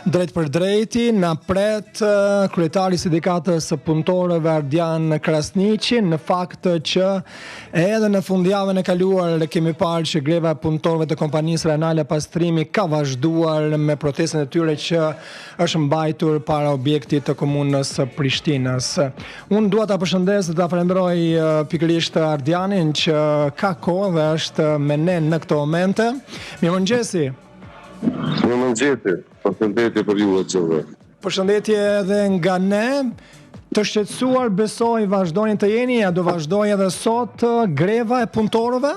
Drejt për drejti, na pret kryetari i sindikatës së punëtorëve Ardian Krasniqi, në fakt që edhe në fundjavën e kaluar kemi parë që greva e punëtorëve të kompanisë Renale Pastrimi ka vazhduar me protestën e tyre që është mbajtur para objektit të komunës së Prishtinës. Unë dua ta përshëndes dhe ta falenderoj pikërisht Ardianin që ka kohë dhe është me ne në këto momente. Mirëmëngjesi. Mirëmëngjesi. Përshëndetje për ju të gjithëve. Përshëndetje edhe nga ne. Të shqetësuar besoj vazhdoni të jeni, a do vazhdoj edhe sot greva e punëtorëve?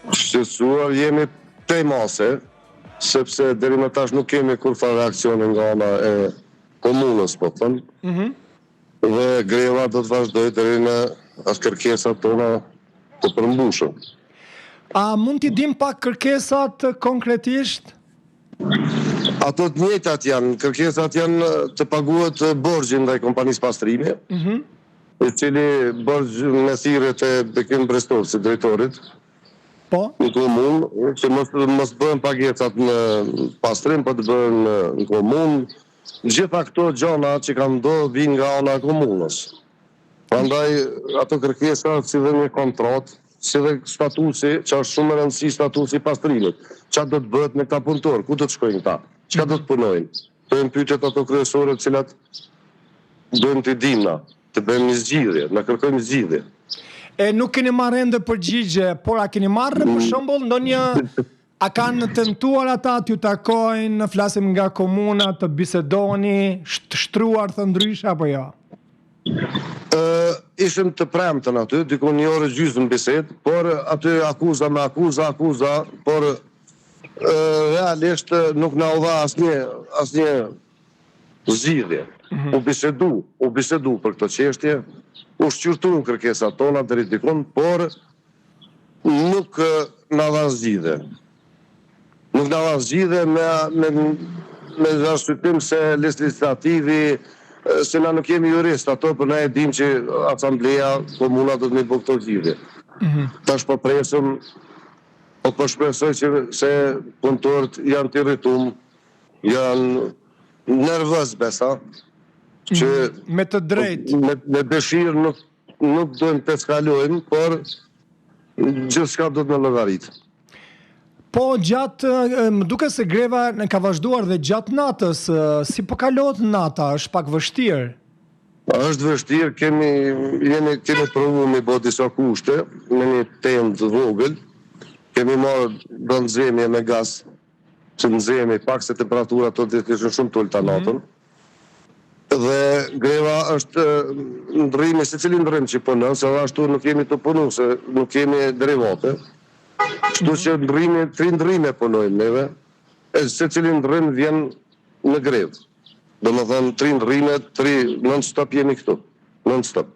Shqetësuar jemi tej mase, sepse deri më tash nuk kemi kurrë reakcione nga ana e komunës, po thënë. Dhe greva do të vazhdoj deri në as kërkesat tona të përmbushën. A mund t'i dim pak kërkesat konkretisht? Ato të njëjtat janë, kërkesat janë të paguhet borxhi ndaj kompanisë Pastrimi, i cili borxh me thirrjet e Bekim Brestovës, së drejtorit, po? Në komunë, që mos bëhen pagesat në Pastrim, po të bëhen në komunë. Gjitha këto gjëra që kanë ndodhur vijnë nga ana e komunës. Prandaj ato kërkesa si dhe një kontratë, si dhe statusi, që është shumë e rëndësishme statusi i Pastrimit. Çfarë do të bëhet me këta punëtorë? Ku do të shkojnë këta? Çka do të punojnë? Të jenë pyetjet ato kryesore të cilat duhen të dimna, të bëjmë një zgjidhje, na kërkojmë zgjidhje. E nuk keni marrë ende përgjigje, por a keni marrë për shembull ndonjë, a kanë tentuar ata t'ju takojnë, flasim nga komuna, të bisedoni, shtruar të ndryshe apo jo? Ishim të premtën aty, diku një orë gjysmë bisedë, por aty akuza me akuza, por realisht nuk na u dha asnjë zgjidhje. U bisedu për këtë çështje, u shqyrtuan kërkesat tona deri dikun, por nuk na dha zgjidhje. Nuk na dha zgjidhje me arsyetëm se legislativi, se na nuk jemi jurist ato, për na e dim që asambleja, komuna do të më bëjë këto zgjidhje. Tash po presim, po shpresoj që se punëtorët janë të irrituar, janë nervoz besa, që me të drejtë. Me dëshirë nuk duhen të eskalojmë, por gjithçka do të më llogaritë. Po më duket se greva ka vazhduar dhe gjatë natës, si po kalohet nata, është pak vështirë? Është vështirë, kemi provuar me bë disa kushte, me një tend vogël, kemi marrë brëndzemje me gaz, që nxehemi pak se temperaturat të ishin shumë të ulta natën. Dhe greva është ndrrimi, secili ndrrim që punon, se ashtu nuk jemi të punu, se nuk kemi derivate. Kështu që tri ndrrime punojmë neve, secili ndrrim vjen në grevë. Domethënë 3 ndrrime, 3 non-stop jemi këtu. Non-stop.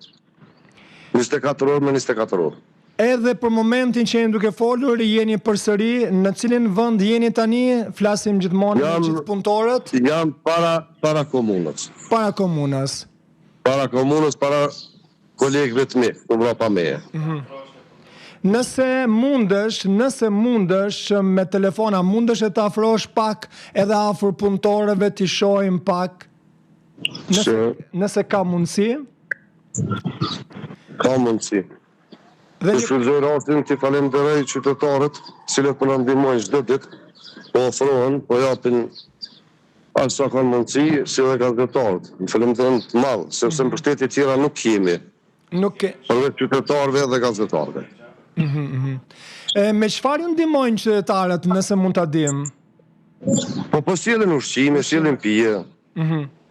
24 orë me 24 orë. Edhe për momentin që jeni duke folur, jeni përsëri në cilin vend jeni tani? Flasim gjithmonë me gjithë punëtorët? Jam para komunës. Para komunës. Para komunës, para kolegëve të mi, mbrapa meje. Nëse mundesh me telefona, mundesh e të afrosh pak edhe afër punëtorëve, t'i shohim pak? Nëse ka mundësi? Ka mundësi. Të shfrytëzoj rastin t'i falenderoj qytetarët, cilët po na ndihmojnë çdo ditë, po ofrohen, po japin aq sa kanë mundësi, si dhe gazetarët. Një falënderim të madh, sepse mbështetje tjera nuk kemi. Përveç qytetarëve dhe gazetarëve. Me çfarë ju ndihmojnë qytetarët, nëse mund ta dim? Po sjellin ushqime, sjellin pije.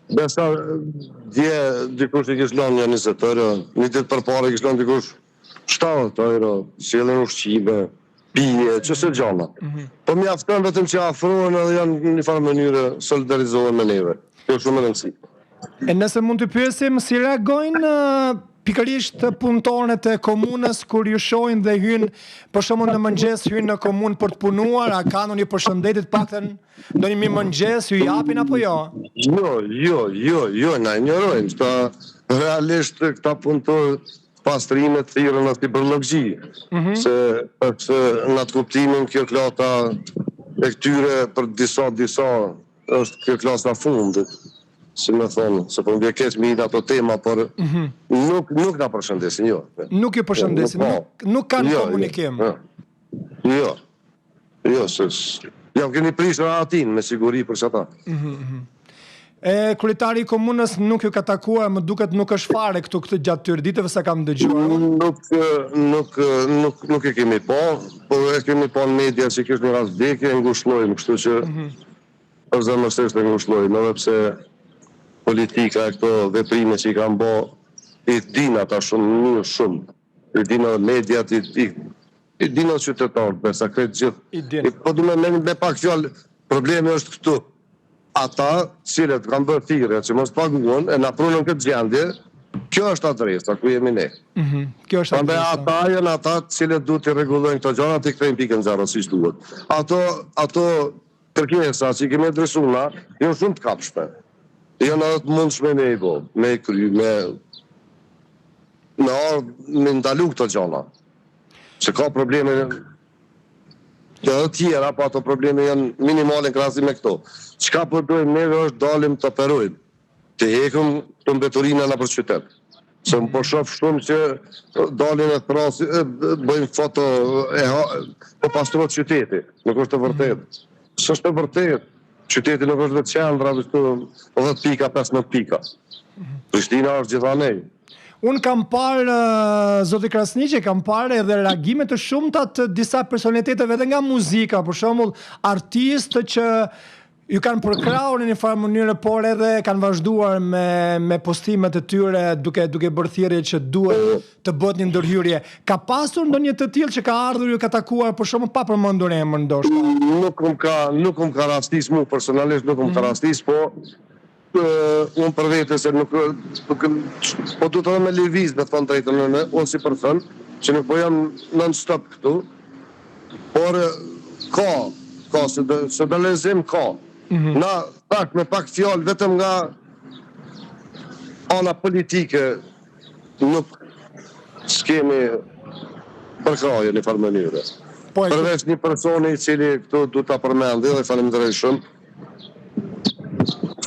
Besa dje dikush i kishte lënë 20 euro, një ditë përpara kishte lënë dikush 70 euro, sjellin ushqime, pije, çështë gjana. Po mjafton vetëm që afrohen edhe janë në një farë mënyrë solidarizohen me neve. Kjo është shumë e rëndësishme. E nëse mund të pyesim, si reagojnë pikërisht punëtorët e komunës kur ju shohin dhe hynë, për shembull në mëngjes hynë në komunë për të punuar, a kanë ndonjë përshëndetje të paktën, ndonjë mirëmëngjes ju japin apo jo? Jo, na injorojnë. Realisht këta punëtorë Pastrimit thirrën aty për llogji, se në atë kuptimin kjo klata e këtyre për disa është kjo klasa fundit, si me thonë, se po më keq me ato tema, por nuk na përshëndesin, jo. Nuk ju përshëndesin, nuk kanë komunikim. Jo, se jam keni prishur atin me siguri për çata. Kryetari i komunës nuk ju ka takuar, më duket nuk është fare këtu këtë gjatë këtyre ditëve sa kam dëgjuar. Nuk e kemi pa, po e kemi pa në media që kështë një rast vdekje, ngushëllojmë, kështu që për zemërsisht e ngushëllojmë, edhe pse politika e këto veprime që i kanë bë, i din ata shumë, i din edhe mediat, i din edhe qytetarët, besa këtë gjithë. Po du me pak fjallë, problemi është këtu. Ata, cilët kanë bërë thirrje që mos paguën, e na prunën këtë gjendje, kjo është adresa ku jemi ne. Kjo është adresa. Ata janë ata cilët duhet të rregullojnë këto gjëra, të kthejnë pikën zero siç duhet. Ato kërkesa që i kemi adresuar na, janë shumë të kapshme. Janë edhe të mundshme me i bë, me i kry, me ndalu këto gjëra. Se ka probleme të tjera, po ato probleme janë minimale në krahasim me këto. Çka po dojmë neve është dalim të operojmë, të hekum të mbeturina në për qytet. Se më po shoh shumë që dalin e bëjmë foto, po pastrot qyteti, nuk është e vërtet. S'është e vërtet. Qyteti nuk është vetë qendra, është 10 pika, 15 pika. Prishtina është gjithanej. Unë kam parë, zoti Krasniqi, kam parë edhe reagime të shumta të disa personaliteteve edhe nga muzika, për shembull artistë që ju kanë përkrahur në një farë mënyrë, por edhe kanë vazhduar me postimet e tyre duke bërë thirrje që duhet të bëhet një ndërhyrje. Ka pasur ndonjë të tillë që ka ardhur ju ka takuar për shembull pa përmendur emër ndoshta? Nuk ka rastis mu personalisht, nuk ka rastis, po unë për vete se nuk po du të dhe me lëviz me të thonë drejtën në unë si për thënë që nuk po jam non-stop këtu, por ka se dëlezim ka. Na tak me pak fjallë vetëm nga ana politike nuk s'kemi përkraje një farë mënyre. Përveç një personi i cili këtu du të përmendi dhe faleminderit shumë,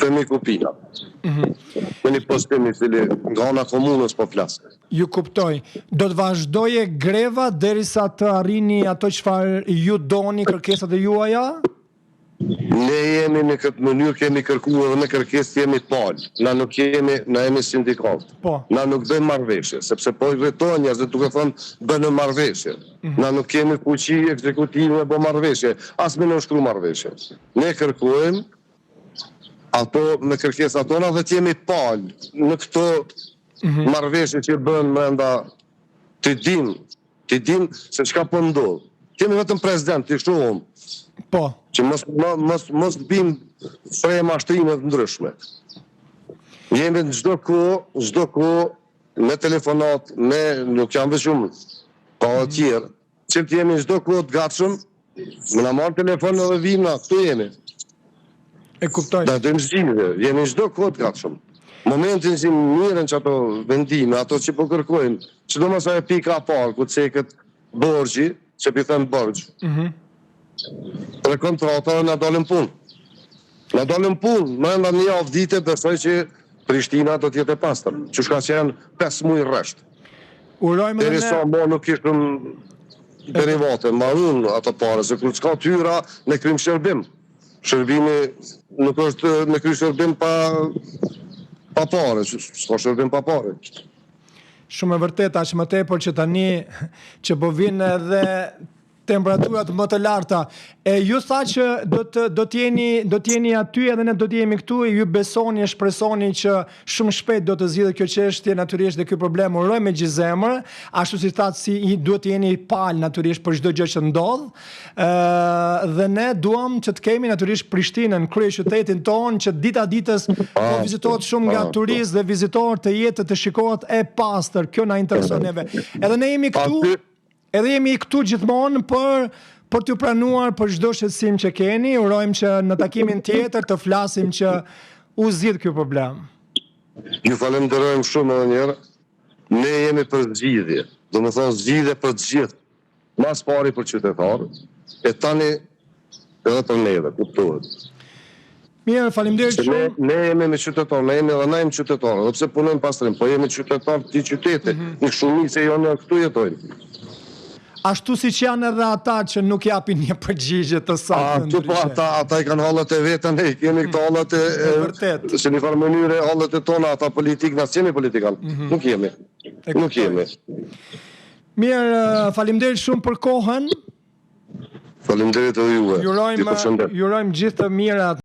Femi Kupina. Me një postimi cili nga ana komunës po flasë. Ju kuptoj. Do të vazhdoje greva derisa të arrini ato çfarë ju doni, kërkesat e juaja? Ne jemi në këtë mënyrë, kemi kërkuar edhe me kërkesë jemi të palë. Na jemi sindikat. Na nuk bëjmë marrëveshje, sepse po i rritojnë njerëzit duke thënë bënë marrëveshje. Na nuk kemi fuqi ekzekutive bë marrëveshje, as me nënshkru marrëveshje. Ne kërkojmë ato me kërkesat tona dhe të jemi palë në këto marrëveshje që bën brenda të dim se çka po ndodh. Kemi vetëm president, të shohim. Po. Që mos bim prej mashtrime të ndryshme. Jemi në çdo kohë me telefonat, nuk jam vetëm pa të tjerë, që të jemi në çdo kohë të gatshëm, më na marr telefon edhe vim na, këtu jemi. E kuptoj. Da dojmë zgjidhje, jemi çdo kohë të gatshëm. Momentin që mirën që ato vendime, ato që po kërkojnë, sidomos ajo pika e parë ku ceket borxhi, që pi them borxh. Për kontrata na dalën punë. Na dalën punë, më një javë ditë besoj që Prishtina do të jetë e pastër, që shka që janë 5 muaj rresht. Urojmë deri sa mo nuk ishëm derivate, marrun ato pare, se kur s'ka tyra, ne krymë shërbim. Shërbimi nuk është me kry shërbim pa pare, s'ka shërbim pa pare. Shumë e vërtet, aq më tepër që tani që po vinë edhe temperaturat më të larta. Ju tha që do t'jeni aty edhe ne do t'jemi këtu, ju besoni e shpresoni që shumë shpejt do të zgjidhet kjo çështje natyrisht dhe ky problem uroj me gjithë zemër, ashtu si thatë si duhet të jeni pal natyrisht për çdo gjë që ndodh. Dhe ne duam që të kemi natyrisht Prishtinën, kryeqytetin ton, që dita ditës po vizitohet shumë nga turistë dhe vizitorë të jetë të shikohet e pastër. Kjo na intereson neve. Edhe ne jemi këtu. Edhe jemi këtu gjithmonë për t'ju pranuar për çdo shqetësim që keni. Urojmë që në takimin tjetër të flasim që u zgjidh ky problem. Ju falenderojmë shumë edhe një herë. Ne jemi për zgjidhje. Do të thonë zgjidhje për të gjithë. Mas pari për qytetarët. E tani edhe për neve, kuptohet. Mirë, faleminderit Se shumë. ne jemi me qytetarë, ne jemi edhe na jemi qytetarë, dhe pse punojmë pastrim, po jemi qytetarë të qytetit, në shumicë jonë këtu jetojnë. Ashtu si që janë edhe ata që nuk japin një përgjigje të saktë Këtu po ata i kanë hallet e vetën, ne kemi këto hallet vërtet. se një farë mënyre hallet e tona, ata politikë, na jemi politikan. Nuk jemi. Nuk jemi. Mirë, faleminderit shumë për kohën. Faleminderit edhe juve. Jurojmë gjithë të mirat